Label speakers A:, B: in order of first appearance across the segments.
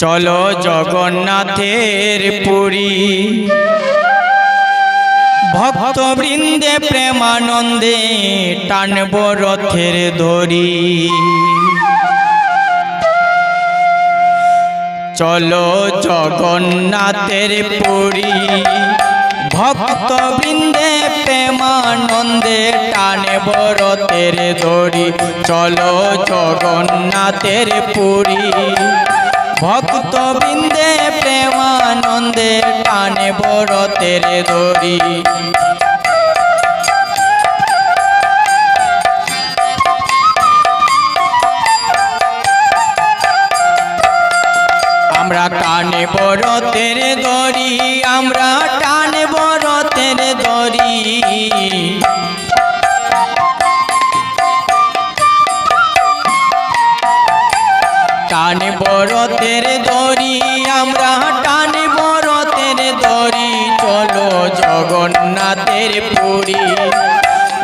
A: চলো জগন্নাথের পুরী, ভক্তবৃন্দে প্রেমানন্দে টানব রথের দড়ি। চলো জগন্নাথের পুরী, ভক্তবৃন্দে প্রেমানন্দে টানব রথের দড়ি। চলো জগন্নাথের পুরী, ভক্তবৃন্দে প্রেমানন্দে টানব রথের দড়ি। আমরা টানব রথের দড়ি, আমরা টানব রথের দড়ি। টানব রথের দড়ি, আমরা টানব রথের দড়ি। চলো জগন্নাথের পুরী,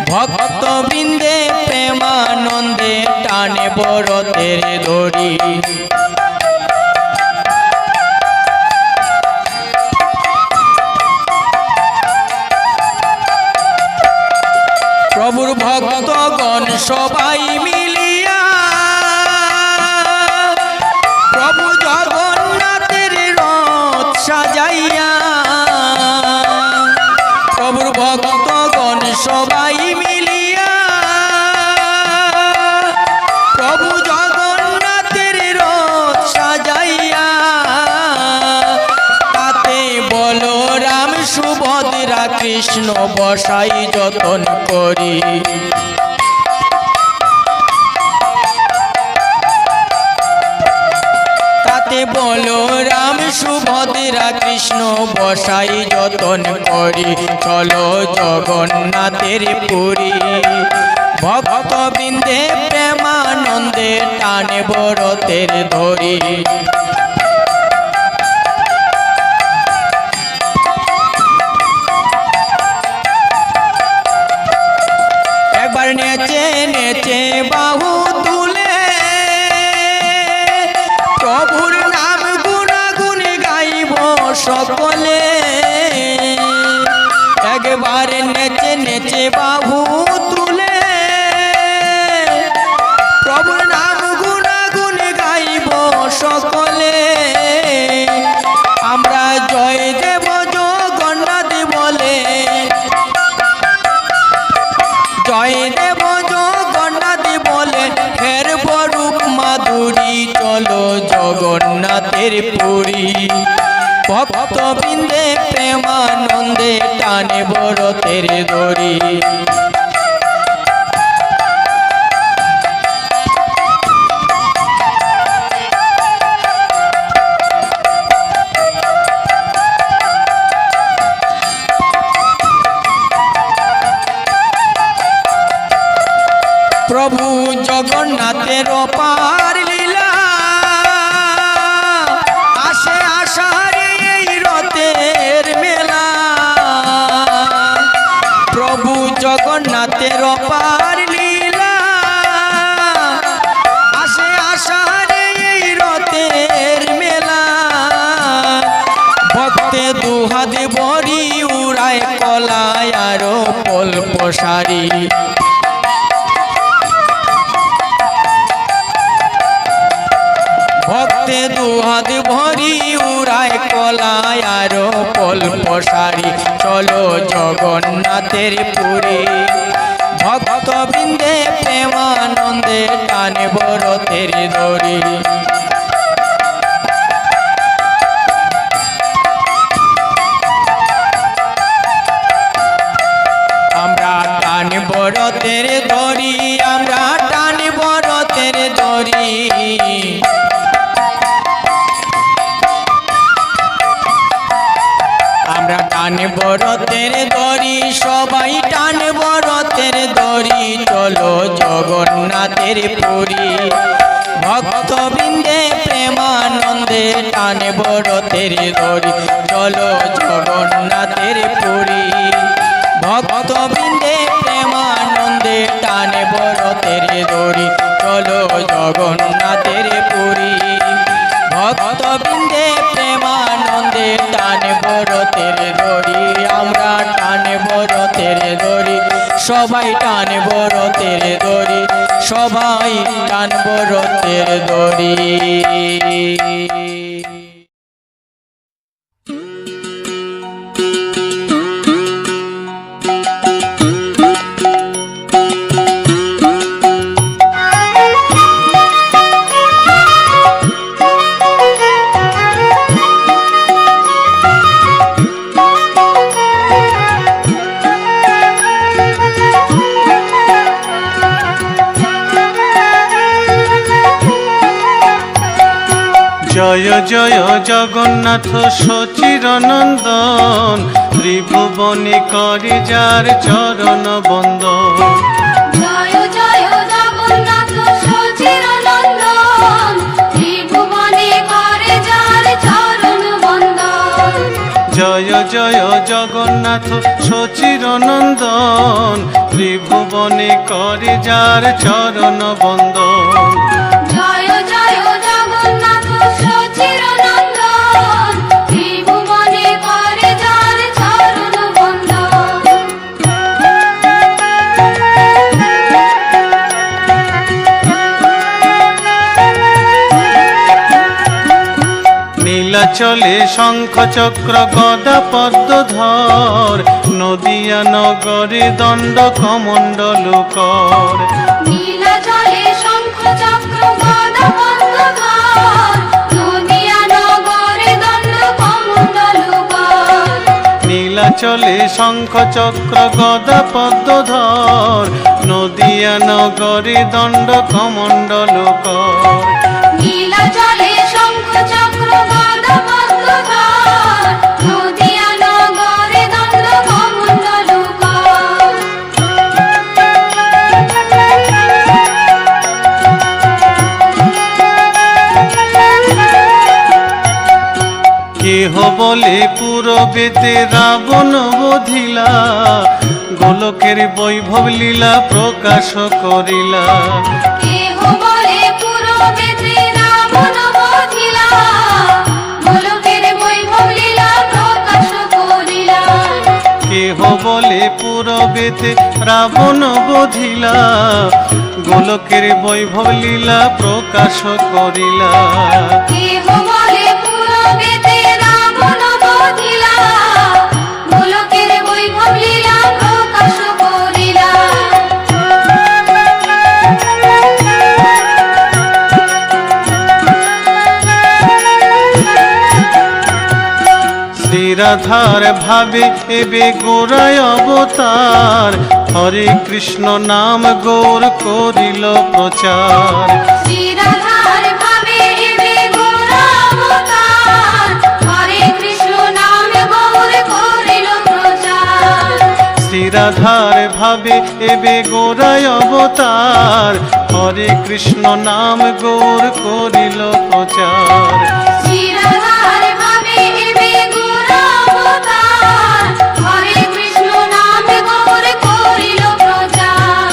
A: ভক্তবৃন্দে প্রেমানন্দে টানব রথের দড়ি। প্রভুর ভক্তগণ সবাই মিলিয়া প্রভু জগন্নাথের রথ সাজাইয়া। প্রভুর ভক্তগণ সবাই মিলিয়া প্রভু জগন্নাথের রথ সাজাইয়া। তাতে বলরাম সুভদ্রা কৃষ্ণ বসাই যতন করি। তাতে বলরাম সুভদ্রা কৃষ্ণ বসাই যতন করি। চলো জগন্নাথের পুরী, ভক্তবৃন্দে প্রেমানন্দে টানব রথের দড়ি। একবার নেচে নেচে বাহু তুলে প্রভুর নাম গুণাগুণ গাইব সকলে। একবার নেচে নেচে বাহু তুলে প্রভুর নাম গুণাগুণ গাইব সকলে। আমরা জয় দেব জগন্নাথ বলে, জয় দেব জগন্নাথ বলে ফেরব রূপ মাধুরী। চলো জগন্নাথের পুরী, ভক্তবৃন্দে প্রেমানন্দে টানব রথের দড়ি। প্রভু জগন্নাথের অপার লীলা, আসে আষাঢ়ে এই রথের মেলা। প্রভু জগন্নাথের অপার লীলা, আসে আষাঢ়ে এই রথের মেলা। ভক্তে দুহাত ভরি উড়ায় কলায় আরো পল প্রসারী। ভক্তে দুহাত ভরি উড়ায় কলায় আরো পল প্রসারী। চলো জগন্নাথের পুরী, ভক্তবৃন্দে প্রেমানন্দে টানব রথের দড়ি। আমরা টানব রথের দড়ি, আমরা টানব রথের দড়ি। আমরা টানব রথের দড়ি, সবাই টানব রথের দড়ি। চলো জগন্নাথের পুরী, ভক্তবৃন্দে প্রেমানন্দে টানব রথের দড়ি। চলো জগন্নাথের পুরী, ভক্তবৃন্দে প্রেমানন্দে টানব রথের দড়ি। চলো জগন্নাথের পুরী, ভক্তবৃন্দে সবাই টানব রথের দড়ি, সবাই টানব রথের দড়ি।
B: জয় জয় জগন্নাথ সচিরনন্দন, ত্রিভুবনে করে যার চরণ বন্দন।
C: জয় জয় জগন্নাথ সচিরনন্দন, ত্রিভুবনে করে যার চরণ বন্দন।
B: জয় জয় জগন্নাথ সচিরনন্দন, ত্রিভুবনে করে যার চরণ বন্দন।
C: জয় জয় জগন্নাথ সচিরনন্দন, ত্রিভুবনে করে যার চরণ বন্দন।
B: নীলাচলে শঙ্খ চক্র গদা পদ্মধর, নদিয়া নগরে দণ্ড কমণ্ডল কর।
C: নীলাচলে শঙ্খ চক্র গদা পদ্মধর, নদিয়া নগরে দণ্ড কমণ্ডল কর।
B: নীলাচলে শঙ্খ চক্র গদা পদ্মধর, নদিয়া নগরে দণ্ড কমণ্ডল কর।
C: নীলাচলে শঙ্খ চক্র গদা পদ্মধর, নদিয়া নগরে দণ্ড কমণ্ডল কর।
B: কেহ বলে পূরবেতে রাবণ বধিলা, গোলকের বৈভব লীলা প্রকাশ করিলা।
C: কেহ বলে পূরবেতে রাবণ বধিলা, গোলকের বৈভব লীলা প্রকাশ করিলা।
B: কেহ বলে পূরবেতে রাবণ বধিলা, গোলকের বৈভব লীলা প্রকাশ করিলা।
C: কেহ বলে পূরবেতে রাবণ বধিলা, গোলকের বৈভব লীলা প্রকাশ করিলা।
B: শ্রীরাধার ভাবে এবে গোরায় অবতার, হরে কৃষ্ণ নাম গৌর করিল প্রচার।
C: শ্রীরাধার ভাবে এবে গোরা অবতার, হরে কৃষ্ণ নাম গৌর করিল প্রচার।
B: শ্রীরাধার ভাবে এবে গোরায় অবতার, হরে কৃষ্ণ নাম গৌর করিল প্রচার।
C: শ্রীরাধার ভাবে এবে গোরা অবতার, হরে কৃষ্ণ নাম গৌর করিল প্রচার।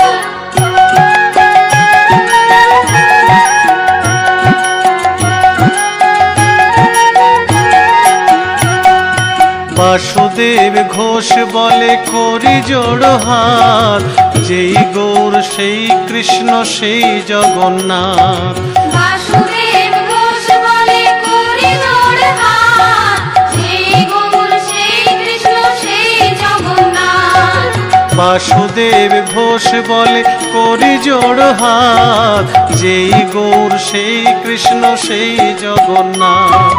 B: বাসুদেব ঘোষ বলে করি জোড় হাত, যেই গৌর সেই কৃষ্ণ সেই জগন্নাথ।
C: বাসুদেব ঘোষ বলে করি জোড় হাত, সেই গৌর সেই কৃষ্ণ সেই জগন্নাথ।
B: বাসুদেব ঘোষ বলে করি জোড় হাত, যেই গৌর সেই কৃষ্ণ সেই জগন্নাথ।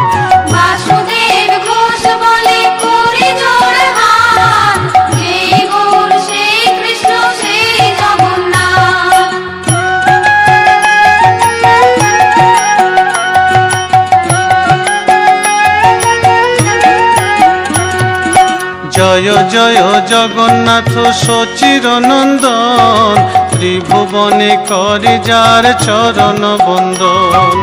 C: বাসুদেব ঘোষ বলে করি জোড় হাত, সেই গৌর সেই কৃষ্ণ সেই জগন্নাথ।
B: জয় জয় জগন্নাথ সচিরনন্দন, ত্রিভুবনে করে যার চরণ বন্দন।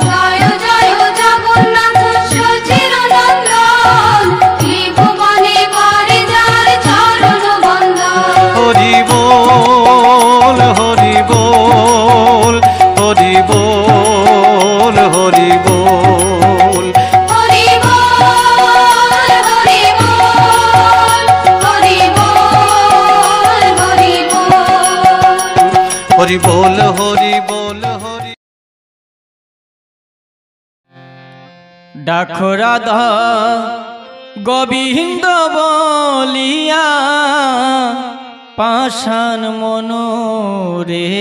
C: জয় জয় জগন্নাথ সচিরনন্দন, ত্রিভুবনে করে যার চরণ বন্দন।
B: হরি বল হরি বল হরি বল হরি বল।
C: হরি বল হরি বল হরি বল হরি
B: হরি বল হরি বল হরি।
A: ডাকো রাধা গোবিন্দ বলিয়া পাষাণ মনোরে,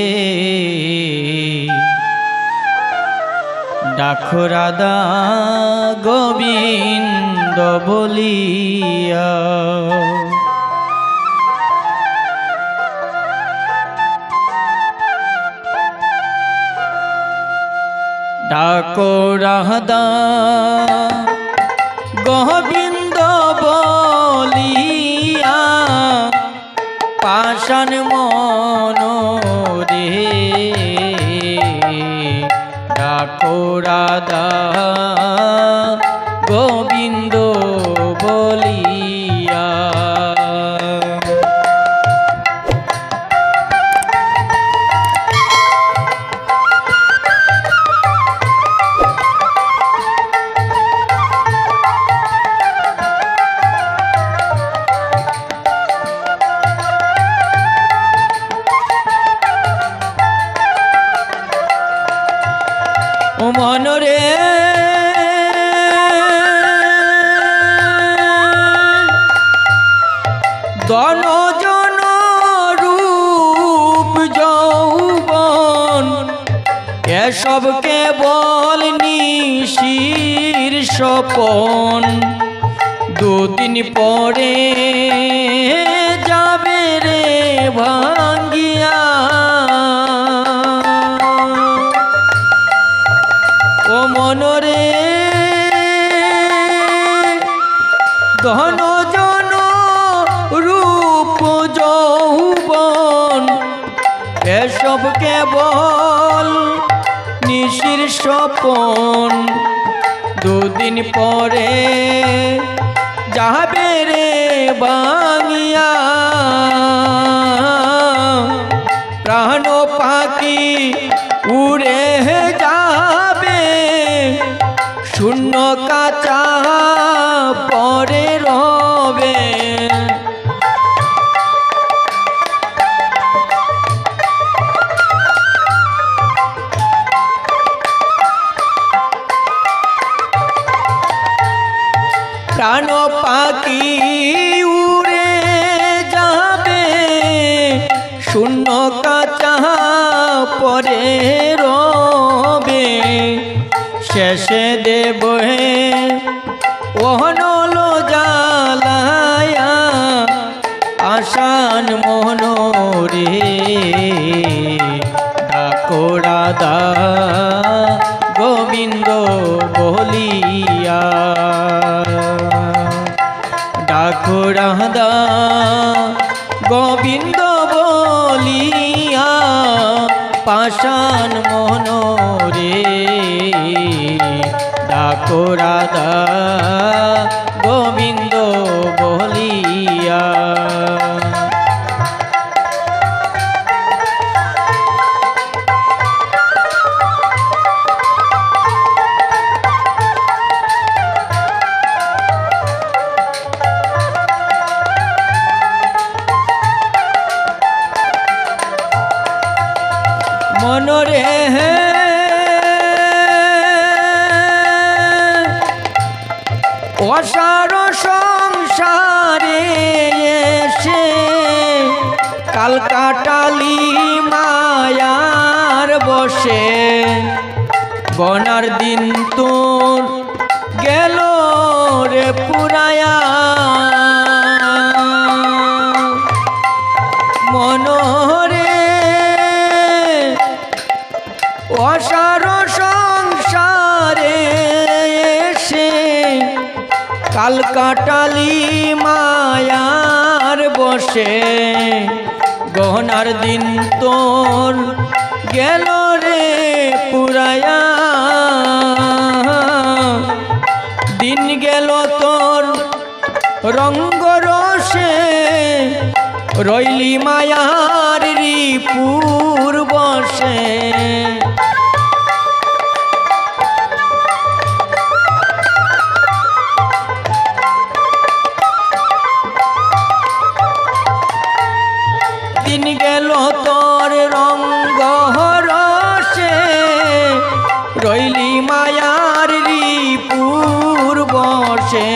A: ডাকো রাধা গোবিন্দ বলিয়া। ডাকো রাধা গোবিন্দ বলিয়া পাষাণ মনোরে, ডাকো রাধা গোবিন্দ বলিয়া। ও মনরে দনজন রূপ যৌবন, এসব কেবল নিশির স্বপন, দুদিন পরে যাবে রে ভাঙ্গিয়া। ও মনরে ধন জন রূপ যৌবন, এসব কেবল নিশির স্বপন, দুদিন পরে যাবে রে ভাঙ্গিয়া। প্রাণ পাখি উড়ে যাবে, শূন্য কাঁচা পরে রবে। প্রাণ পাখি উড়ে যাবে, শূন্য কাঁচা পরে রবে। শেষে দেব ওহনল জ্বালায়া আশান মনোরে, ডাকো রাধা গোবিন্দ বলিয়া। ডাকো রাধা গোবিন্দ বলিয়া পাষাণ মনোরে, ডাকো রাধা গোবিন্দ বলিয়া। মনরে অসার সংসারে এসে কাল কাটালি মায়ার বসে, গনার দিন তোর গেল রে পুরায়া। মনরে অসার সংসারে এসে কাল কাটালি মায়ার বসে, গহনার দিন তোর গেল রে পুরায়া। দিন গেল তোর রঙ্গ রসে, রইলি মায়ার রিপুর বসে। দিন গেল তোর রঙ্গ রিপুর বসে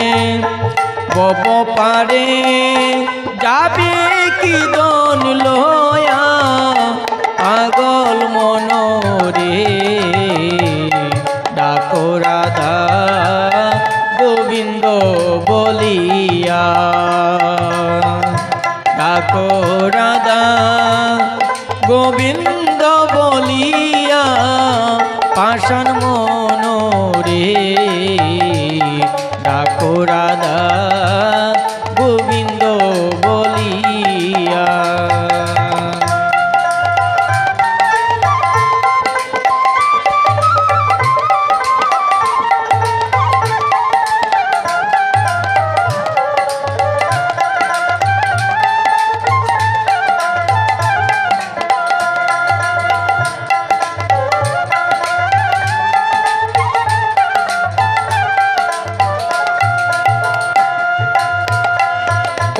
A: গপ পারে যাবে কি দন লয়া পাগল মনরে ডাকো রাধা গোবিন্দ বলিয়া ডাকো রাধা গোবিন্দ বলিয়া পাষাণ মনরে ডাকো রাধা গোবিন্দ বলিয়া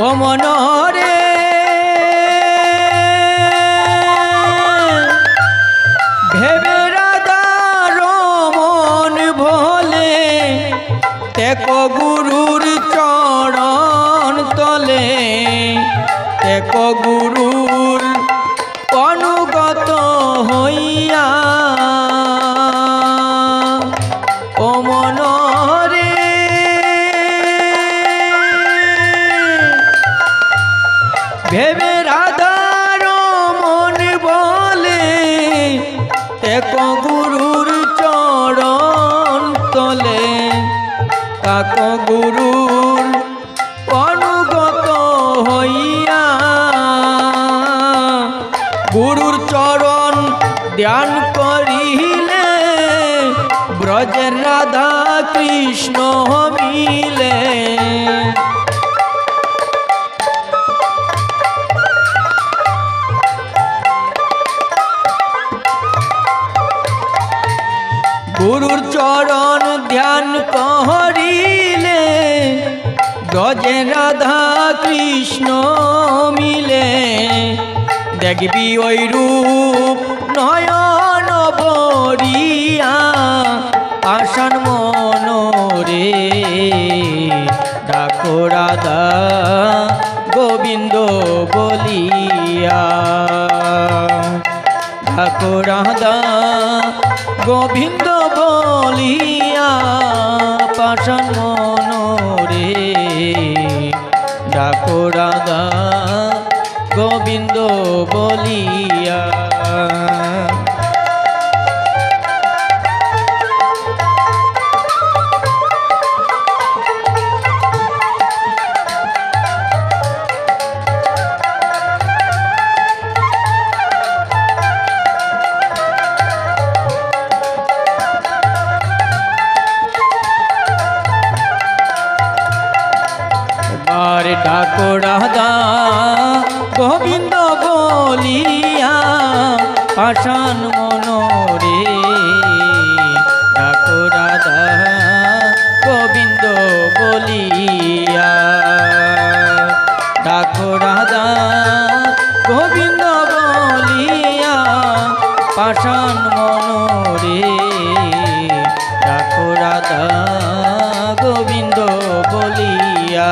A: ও মনরে ভেবে রাধার মন ভোলে তেক গুরুর চরণ তলে তেক গুরুর অনুগত হইয়া ও মনরে ভেবে রাধার মন বলে এক গুরুর চরণ তলে কাক গুরুর অনুগত হইয়া গুরুর চরণ ধ্যান করিলে ব্রজের রাধা কৃষ্ণ মিলে গুরুর চরণ ধ্যান করিলে ব্রজে রাধা কৃষ্ণ মিলে দেখবি ওই রূপ নয়ন বরিয়া পাষাণ মনরে ডাকো রাধা গোবিন্দ বলিয়া ডাকো রাধা গোবিন্দ বলিয়া পাষাণ মনরে ডাকো রাধা গোবিন্দ বলিয়া ডাকো রাধা গোবিন্দ বলিয়া পাষাণ মনরে ডাকো রাধা গোবিন্দ বলিয়া ডাকো রাধা গোবিন্দ বলিয়া পাষাণ মনরে ডাকো রাধা গোবিন্দ বলিয়া